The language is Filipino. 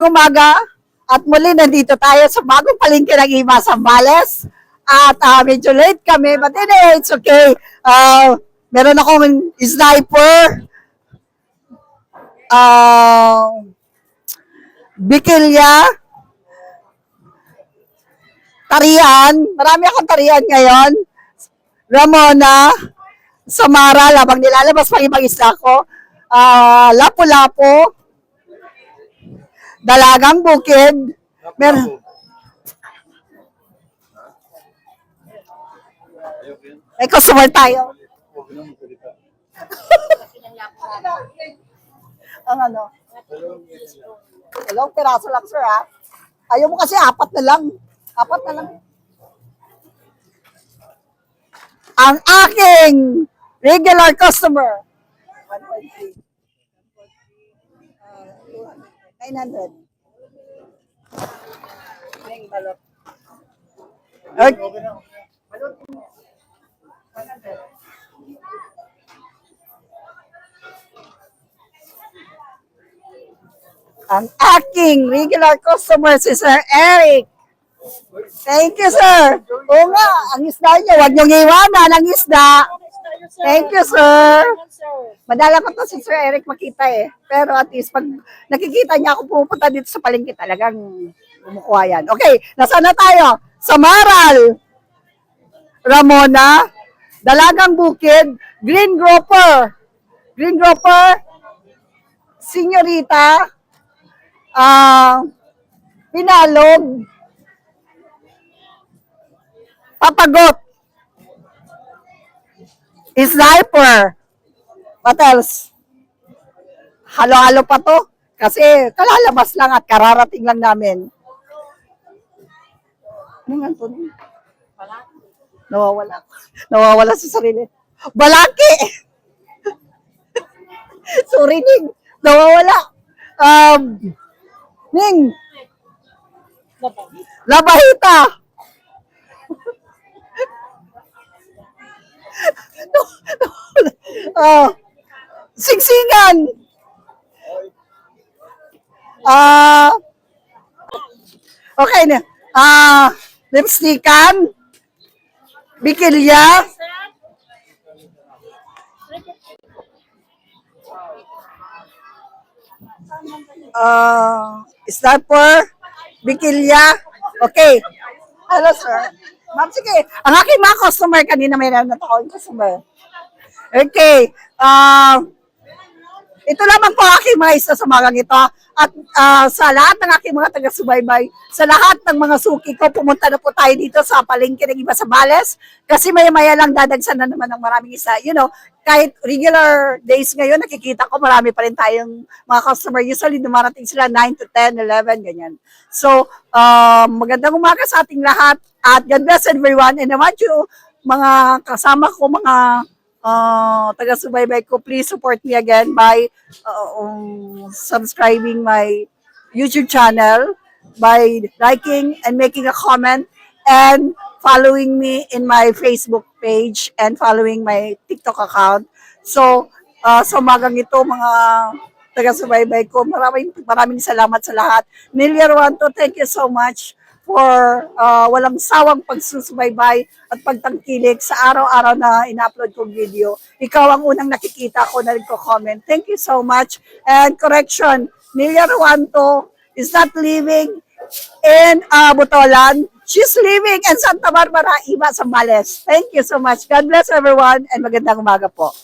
Umaga at muli nandito tayo sa bagong palengke ng Ima Zambales at medyo late kami but anyway it's okay. Meron akong sniper, bikilya, tarian, marami akong tarian ngayon, Ramona, Samara, labang nilalabas pa ibang isla ko, Lapu-Lapu, Dalagang Bukid, meron. May customer tayo. Ang ano? Dalawang piraso lang, sir, ha? Ayaw mo kasi apat na lang. Apat na lang. Ang aking regular customer. 1.3. 900. Ang balot. Okay. Balot. 100. Ang aking regular customer si Sir Eric. Thank you, sir. Oo nga, ang isda niyo, huwag niyong iwanan ang isda. Thank you, sir. Madala ko to si Sir Eric makita eh. Pero at least pag nakikita niya ako pupunta dito sa palengke talagang kumukuha yan. Okay, nasaan na tayo? Samaral, Ramona, Dalagang Bukid, Green Groper, Senyorita, Pinalog, Papagot, Sniper. What else? Halo-halo pa to. Kasi kalalabas lang at kararating lang namin. Ano nga to? Nawawala. Nawawala sa sarili. Balaki! Sorry, Ning. Nawawala. Ning. Labahita. Singsingan. Okay na. Lipstickan. Bikilya. Sniper. Bikilya. Okay. Hello, sir. Ma'am, sige. Ang aking mga customer, kanina may nanonood customer. Okay. Ito lamang po aking mga isa sa mga ito. At sa lahat ng aking mga taga-subaybay, sa lahat ng mga suki ko, pumunta na po tayo dito sa palengke ng Ima Zambales. Kasi maya-maya lang dadagsan na naman ng maraming isa. You know, kahit regular days ngayon, nakikita ko marami pa rin tayong mga customer. Usually, dumarating sila 9 to 10, 11, ganyan. So, magandang umaga sa ating lahat. At God bless everyone. And I want you, mga kasama ko, mga taga-subaybay ko, please support me again by subscribing my YouTube channel, by liking and making a comment, and following me in my Facebook page and following my TikTok account. So, sa umagang ito, mga taga-subaybay ko, maraming salamat sa lahat. Nelia Ruanto, thank you so much for walang sawang pagsusubaybay at pagtangkilik sa araw-araw na ina-upload kong video. Ikaw ang unang nakikita ko na nagko-comment. Thank you so much. And correction, Nelia Ruanto is not living in Butolan. She's living in Santa Barbara, Ima Zambales. Thank you so much. God bless everyone and magandang umaga po.